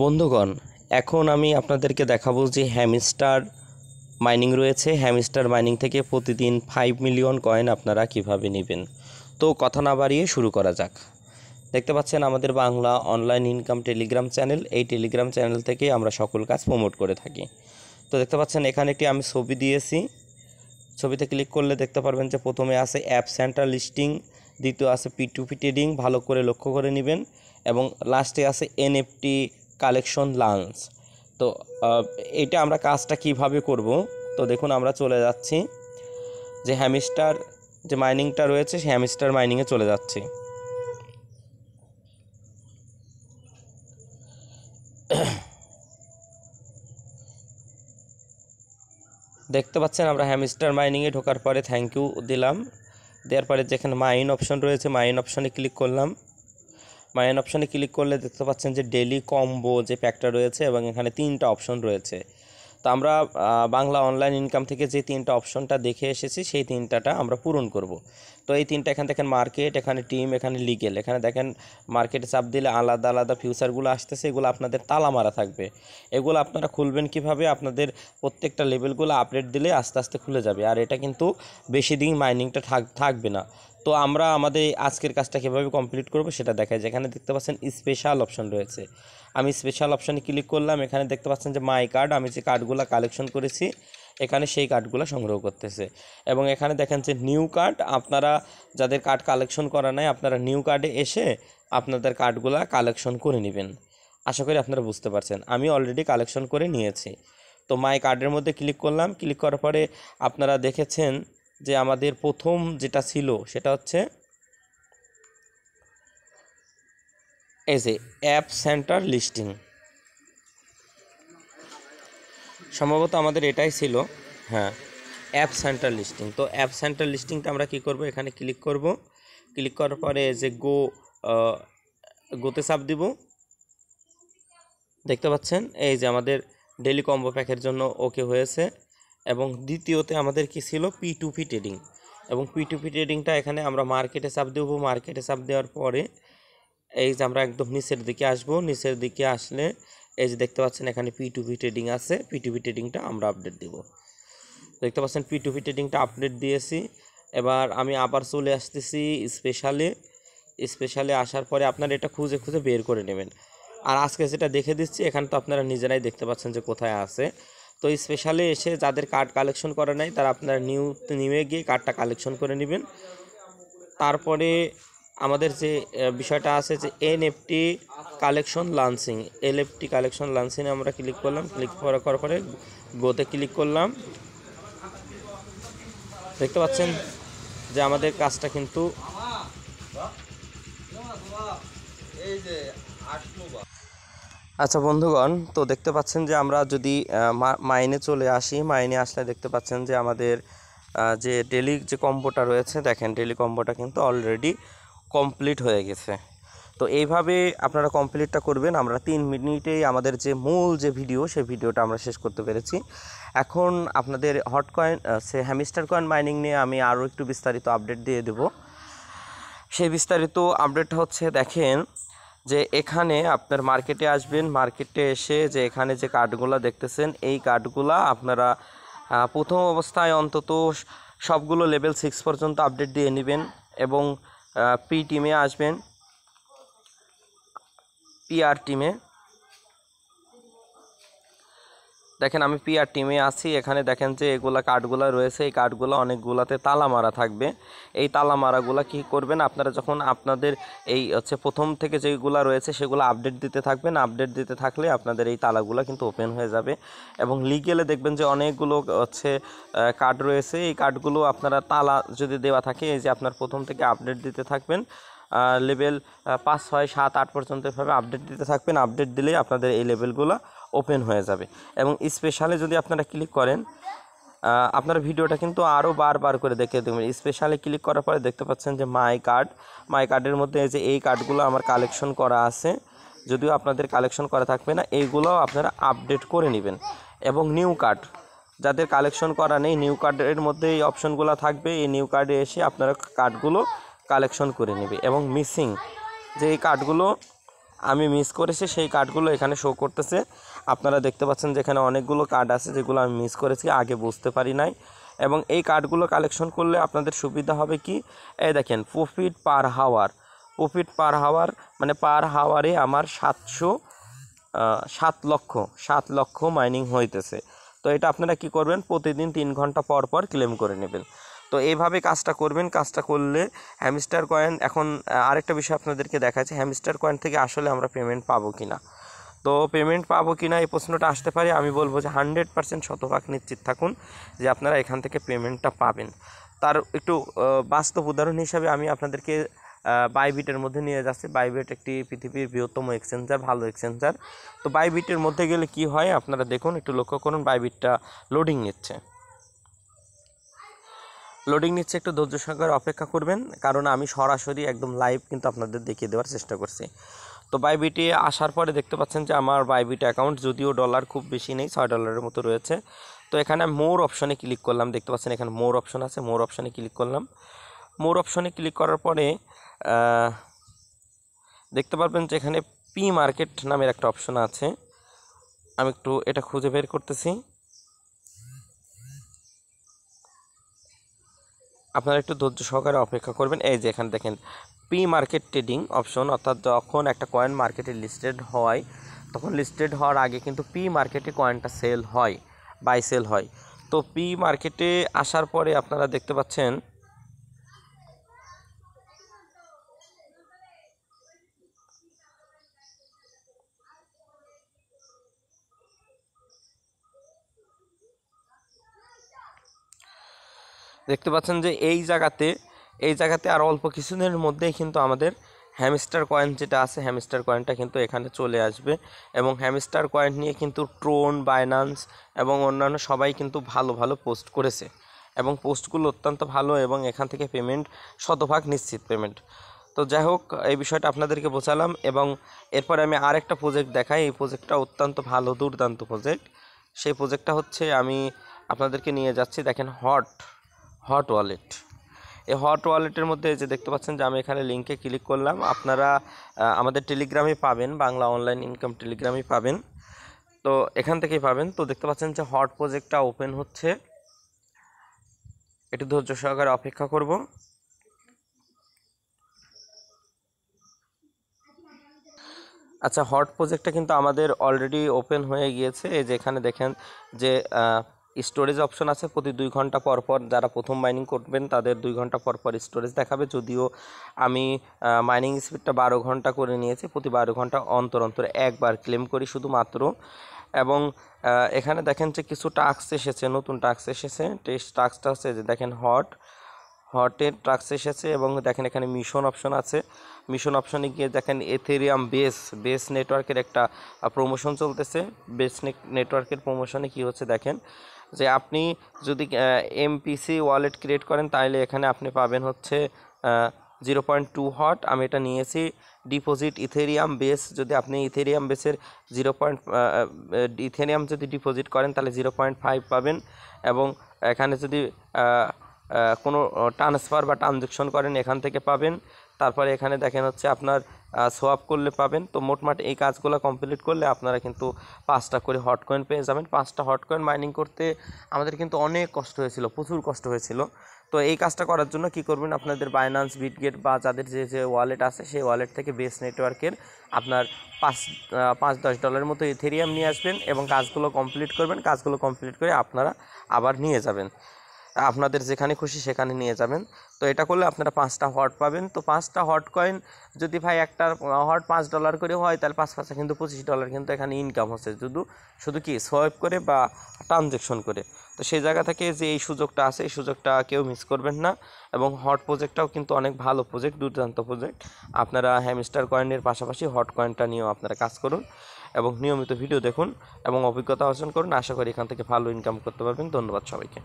বন্ধুগণ, এখন আমি আপনাদেরকে দেখাবো যে হ্যামস্টার মাইনিং রয়েছে। হ্যামস্টার মাইনিং থেকে প্রতিদিন 5 মিলিয়ন কয়েন আপনারা কিভাবে নেবেন। তো কথা না বাড়িয়ে শুরু করা যাক। দেখতে পাচ্ছেন আমাদের Bangla online income Telegram channel. এই টেলিগ্রাম চ্যানেল থেকে আমরা সকল কাজ প্রমোট করে থাকি। তো দেখতে পাচ্ছেন এখানে একটি আমি ছবি দিয়েছি। ছবিতে ক্লিক করলে দেখতে পারবেন যে প্রথমে আছে অ্যাপ সেন্টার লিস্টিং, দ্বিতীয় আছে P2P ট্রেডিং, ভালো করে লক্ষ্য করে নেবেন, এবং লাস্টে আছে NFT কালেকশন লঞ্চ। তো এটা আমরা কাজটা কিভাবে করব। তো দেখুন আমরা চলে যাচ্ছি যে হ্যামস্টার যে মাইনিংটা রয়েছে, সেই হ্যামস্টার মাইনিংয়ে চলে যাচ্ছি। দেখতে পাচ্ছেন আমরা হ্যামস্টার মাইনিংয়ে ঢোকার পরে থ্যাংক ইউ দিলাম। দেওয়ার পরে যেখানে মাইন অপশন রয়েছে, মাইন অপশনে ক্লিক করলাম। মাইন অপশনে ক্লিক করলে দেখতে পাচ্ছেন যে ডেলি কম্বো যে প্যাকটা রয়েছে, এবং এখানে 3টা অপশন রয়েছে। তো আমরা বাংলা অনলাইন ইনকাম থেকে যে 3টা অপশনটা দেখে এসেছি, সেই 3টাটা আমরা পূরণ করব। তো এই 3টা এখানে দেখেন মার্কেট, এখানে টিম, এখানে লিগেল। এখানে দেখেন মার্কেটে চাপ দিলে আলাদা আলাদা ফিউচারগুলো আসতেছে, এগুলো আপনাদের তালা মারা থাকবে। এগুলো আপনারা খুলবেন কিভাবে, আপনাদের প্রত্যেকটা লেভেলগুলো আপডেট দিলে আস্তে আস্তে খুলে যাবে। আর এটা কিন্তু বেশি দিন মাইনিংটা থাকবে না। তো আমরা আমাদের আজকের কাজটা কীভাবে কমপ্লিট করব সেটা দেখাই। যেখানে দেখতে পাচ্ছেন স্পেশাল অপশন রয়েছে, আমি স্পেশাল অপশানে ক্লিক করলাম। এখানে দেখতে পাচ্ছেন যে মাই কার্ড, আমি যে কার্ডগুলো কালেকশন করেছি এখানে সেই কার্ডগুলো সংগ্রহ করতেছে। এবং এখানে দেখেন যে নিউ কার্ড, আপনারা যাদের কার্ড কালেকশন করা নাই আপনারা নিউ কার্ডে এসে আপনাদের কার্ডগুলো কালেকশন করে নেবেন। আশা করি আপনারা বুঝতে পারছেন, আমি অলরেডি কালেকশন করে নিয়েছি। তো মাই কার্ডের মধ্যে ক্লিক করলাম। ক্লিক করার পরে আপনারা দেখেছেন যে আমাদের প্রথম যেটা ছিল সেটা হচ্ছে এই যে অ্যাপ সেন্টার লিস্টিং। সম্ভবত আমাদের এটাই ছিল, হ্যাঁ, অ্যাপ সেন্টার লিস্টিং। তো অ্যাপ সেন্টার লিস্টিংটা আমরা কি করব, এখানে ক্লিক করব। ক্লিক করার পরে যে গোতে চাপ দিব। দেখতে পাচ্ছেন এই যে আমাদের ডেলি কম্বো প্যাকের জন্য ওকে হয়েছে। এবং দ্বিতীয়তে আমাদের কি ছিল, P2P ট্রেডিং। এবং P2P ট্রেডিংটা এখানে আমরা মার্কেটে চাপ দেব। মার্কেটে চাপ দেওয়ার পরে এই যে আমরা একদম নিচের দিকে আসব। নিচের দিকে আসলে এই যে দেখতে পাচ্ছেন এখানে P2P ট্রেডিং আছে। P2P ট্রেডিংটা আমরা আপডেট দেব। দেখতে পাচ্ছেন P2P ট্রেডিংটা আপডেট দিয়েছি। এবার আমি আবার চলে আসতেছি স্পেশালে আসার পরে আপনারা এটা খুঁজে খুঁজে বের করে নেবেন। আর আজকে যেটা দেখে দিচ্ছি এখানে তো আপনারা নিজেরাই দেখতে পাচ্ছেন যে কোথায় আছে। তো স্পেশালে এসে যাদের কার্ড কালেকশন করা নাই তারা আপনারা নিউয়ে গিয়ে কার্ডটা কালেকশন করে নেবেন। তারপরে আমাদের যে বিষয়টা আছে যে NFT collection launching, NFT collection লঞ্চিংয়ে আমরা ক্লিক করলাম। ক্লিক করার পরে গোতে ক্লিক করলাম। দেখতে পাচ্ছেন যে আমাদের কাজটা কিন্তু আচ্ছা বন্ধুগণ, তো দেখতে পাচ্ছেন যে আমরা যদি মাইনে চলে আসি, মাইনে আসলে দেখতে পাচ্ছেন যে আমাদের যে ডেলি যে কম্বোটা রয়েছে, দেখেন ডেলি কম্বোটা কিন্তু অলরেডি কমপ্লিট হয়ে গেছে। তো এইভাবে আপনারা কমপ্লিটটা করবেন। আমরা 3 মিনিটেই আমাদের যে মূল যে ভিডিও, সেই ভিডিওটা আমরা শেষ করতে পেরেছি। এখন আপনাদের হট কয়েন সে হ্যামস্টার কয়েন মাইনিং নিয়ে আমি আরও একটু বিস্তারিত আপডেট দিয়ে দেব। সেই বিস্তারিত আপডেটটা হচ্ছে, দেখেন যে এখানে আপনার মার্কেটে আসবেন। মার্কেটে এসে যে এখানে যে কার্ডগুলো দেখতেছেন, এই কার্ডগুলো আপনারা প্রথম অবস্থায় অন্তত সবগুলো লেভেল 6 পর্যন্ত আপডেট দিয়ে নেবেন। এবং পি টিমে আসবেন, PR টিমে। দেখেন আমি PR টিমে আছি। এখানে দেখেন যে এগুলা কার্ডগুলো রয়েছে, এই কার্ডগুলো অনেকগুলাতে তালা মারা থাকবে। এই তালা মারাগুলা কী করবেন, আপনারা যখন আপনাদের এই হচ্ছে প্রথম থেকে যেগুলো রয়েছে সেগুলো আপডেট দিতে থাকবেন। আপডেট দিতে থাকলে আপনাদের এই তালাগুলো কিন্তু ওপেন হয়ে যাবে। এবং লিগেলে দেখবেন যে অনেকগুলো হচ্ছে কার্ড রয়েছে। এই কার্ডগুলো আপনারা তালা যদি দেওয়া থাকে, এই যে আপনার প্রথম থেকে আপডেট দিতে থাকবেন, লেভেল 5, 6, 7, 8 পর্যন্ত এভাবে আপডেট দিতে থাকবেন। আপডেট দিলেই আপনাদের এই লেভেলগুলো ওপেন হয়ে যাবে। এবং স্পেশালে যদি আপনারা ক্লিক করেন, আপনারা ভিডিওটা কিন্তু আরও বারবার করে দেখে দেবেন। স্পেশালে ক্লিক করার পরে দেখতে পাচ্ছেন যে মাই কার্ডের মধ্যে এই যে এই কার্ডগুলো আমার কালেকশন করা আছে। যদিও আপনাদের কালেকশন করা থাকবে না, এইগুলোও আপনারা আপডেট করে নেবেন। এবং নিউ কার্ড যাদের কালেকশন করা নেই, নিউ কার্ডের মধ্যে এই অপশনগুলো থাকবে। এই নিউ কার্ডে এসে আপনারা কার্ডগুলো কালেকশন করে নেবে। এবং মিসিং যে এই কার্ডগুলো আমি মিস করেছি সেই কার্ডগুলো এখানে শো করতেছে। আপনারা দেখতে পাচ্ছেন যে এখানে অনেকগুলো কার্ড আছে যেগুলো আমি মিস করেছি, আগে বুঝতে পারি নাই। এবং এই কার্ডগুলো কালেকশন করলে আপনাদের সুবিধা হবে কি, এই দেখেন প্রফিট পার হাওয়ার মানে পার হাওয়ারে আমার 7 লক্ষ মাইনিং হইতেছে। তো এটা আপনারা কি করবেন, প্রতিদিন 3 ঘন্টা পর পর ক্লেম করে নেবেন। তো এইভাবে কাজটা করবেন। কাজটা করলে হ্যামস্টার কয়েন, এখন আরেকটা বিষয় আপনাদেরকে দেখাচ্ছি, হ্যামস্টার কয়েন থেকে আসলে আমরা পেমেন্ট পাবো কিনা। তো পেমেন্ট পাবো কিনা এই প্রশ্নটা আসতে পারে। আমি বলবো যে 100% শতভাগ নিশ্চিত থাকুন যে আপনারা এখান থেকে পেমেন্টটা পাবেন। তার একটু বাস্তব উদাহরণ হিসাবে আমি আপনাদেরকে বাইবিটের মধ্যে নিয়ে যাচ্ছি। বাইবিট একটি পৃথিবীর বৃহত্তম এক্সচেঞ্জার, ভালো এক্সচেঞ্জার। তো বাইবিটের মধ্যে গেলে কি হয় আপনারা দেখুন, একটু লক্ষ্য করুন। বাইবিটটা লোডিং নিচ্ছে, একটু ধৈর্য সহকারে অপেক্ষা করবেন, কারণ আমি সরাসরি একদম লাইভ কিন্তু আপনাদের দেখিয়ে দেওয়ার চেষ্টা করছি। তো বাইবিটে আসার পরে দেখতে পাচ্ছেন যে আমার বাইবিট অ্যাকাউন্ট, যদিও ডলার খুব বেশি নেই, $6 মতো রয়েছে। তো এখানে মোর অপশনে ক্লিক করলাম, দেখতে পাচ্ছেন এখানে মোর অপশন আছে, মোর অপশনে ক্লিক করলাম। মোর অপশনে ক্লিক করার পরে দেখতে পারবেন যে এখানে পি মার্কেট নামের একটা অপশন আছে। আমি একটু এটা খুঁজে বের করতেছি, আপনারা একটু ধৈর্য সহকারে অপেক্ষা করবেন। এই যে এখানে দেখেন পি মার্কেট ট্রেডিং অপশন, অর্থাৎ যখন একটা কয়েন মার্কেটে লিস্টেড হয়, তখন লিস্টেড হওয়ার আগে কিন্তু পি মার্কেটে কয়েনটা সেল হয়, বাই সেল হয়। তো পি মার্কেটে আসার পরে আপনারা দেখতে পাচ্ছেন যে এই জায়গাতে আর অল্প কিছুদিনের মধ্যেই কিন্তু আমাদের হ্যামস্টার কয়েন যেটা আছে, হ্যামস্টার কয়েনটা কিন্তু এখানে চলে আসবে। এবং হ্যামস্টার কয়েন নিয়ে কিন্তু ট্রোন, বাইন্যান্স এবং অন্যান্য সবাই কিন্তু ভালো ভালো পোস্ট করেছে, এবং পোস্টগুলো অত্যন্ত ভালো, এবং এখান থেকে পেমেন্ট শতভাগ নিশ্চিত পেমেন্ট। তো যাই হোক, এই বিষয়টা আপনাদেরকে বোঝালাম। এবং এরপরে আমি আরেকটা প্রজেক্ট দেখাই। এই প্রজেক্টটা অত্যন্ত ভালো, দুর্দান্ত প্রজেক্ট। সেই প্রজেক্টটা হচ্ছে, আমি আপনাদেরকে নিয়ে যাচ্ছি, দেখেন হট ওয়ালেট। এই হট ওয়ালেটের মধ্যে যে দেখতে পাচ্ছেন যে আমি এখানে লিঙ্কে ক্লিক করলাম, আপনারা আমাদের টেলিগ্রামে পাবেন, বাংলা অনলাইন ইনকাম টেলিগ্রামে পাবেন। তো এখান থেকেই পাবেন। তো দেখতে পাচ্ছেন যে হট প্রজেক্টটা ওপেন হচ্ছে, একটু ধৈর্য সহকারে অপেক্ষা করব। আচ্ছা, হট প্রজেক্টটা কিন্তু আমাদের অলরেডি ওপেন হয়ে গিয়েছে। এই যে এখানে দেখেন যে স্টোরেজ অপশন আছে, প্রতি 2 ঘন্টা পর পর যারা প্রথম মাইনিং করবেন তাদের 2 ঘন্টা পর পর স্টোরেজ দেখাবে। যদিও আমি মাইনিং স্পিডটা 12 ঘন্টা করে নিয়েছি, প্রতি 12 ঘন্টা অন্তর অন্তর একবার ক্লেম করি শুধুমাত্র। এবং এখানে দেখেন যে কিছু টাস্ক এসেছে, নতুন টাস্ক এসেছে। টাস্কটা হচ্ছে যে দেখেন হটের টাস্ক এসেছে, এবং দেখেন এখানে মিশন অপশন আছে। মিশন অপশনে গিয়ে দেখেন এথেরিয়াম বেস নেটওয়ার্কের একটা প্রমোশন চলতেছে। বেস নেটওয়ার্কের প্রমোশনে কি হচ্ছে দেখেন, যে আপনি যদি এমপিসি ওয়ালেট ক্রিয়েট করেন, তাহলে এখানে আপনি পাবেন হচ্ছে 0.2 হট। আমি এটা নিয়েছি। ডিপোজিট ইথেরিয়াম বেস, যদি আপনি ইথেরিয়াম বেসের ইথেরিয়াম যদি ডিপোজিট করেন তাহলে 0.5 পাবেন। এবং এখানে যদি কোনো ট্রান্সফার বা ট্রানজ্যাকশন করেন এখান থেকে পাবেন। তারপরে এখানে দেখেন হচ্ছে আপনার সোয়াপ করলে পাবেন। তো মোটমাট এই কাজগুলো কমপ্লিট করলে আপনারা কিন্তু 5টা করে হট কয়েন পেয়ে যাবেন। 5টা হট কয়েন মাইনিং করতে আমাদের কিন্তু অনেক কষ্ট হয়েছিল, প্রচুর কষ্ট হয়েছিল। তো এই কাজটা করার জন্য কি করবেন, আপনাদের বাইন্যান্স, বিটগেট বা যাদের যে ওয়ালেট আছে সেই ওয়ালেট থেকে বেস নেটওয়ার্কের আপনার $5-10 মতো ইথেরিয়াম নিয়ে আসবেন, এবং কাজগুলো কমপ্লিট করবেন। কাজগুলো কমপ্লিট করে আপনারা আবার নিয়ে যাবেন, আপনাদের যেখানে খুশি সেখানে নিয়ে যাবেন। তো এটা করলে আপনারা 5টা হট পাবেন। তো 5টা হট কয়েন যদি ভাই একটা হট $5 করে হয়, তাহলে 5 কিন্তু $25 কিন্তু এখানে ইনকাম হচ্ছে, শুধু কি সোয়াইপ করে বা ট্রানজ্যাকশন করে। তো সেই জায়গা থেকে যে এই সুযোগটা আছে, এই সুযোগটা কেউ মিস করবেন না। এবং হট প্রজেক্টটাও কিন্তু অনেক ভালো প্রজেক্ট, দুর্দান্ত প্রজেক্ট। আপনারা হ্যামস্টার কয়েনের পাশাপাশি হট কয়েনটা নিয়েও আপনারা কাজ করুন, এবং নিয়মিত ভিডিও দেখুন এবং অভিজ্ঞতা অর্জন করুন। আশা করি এখান থেকে ভালো ইনকাম করতে পারবেন। ধন্যবাদ সবাইকে।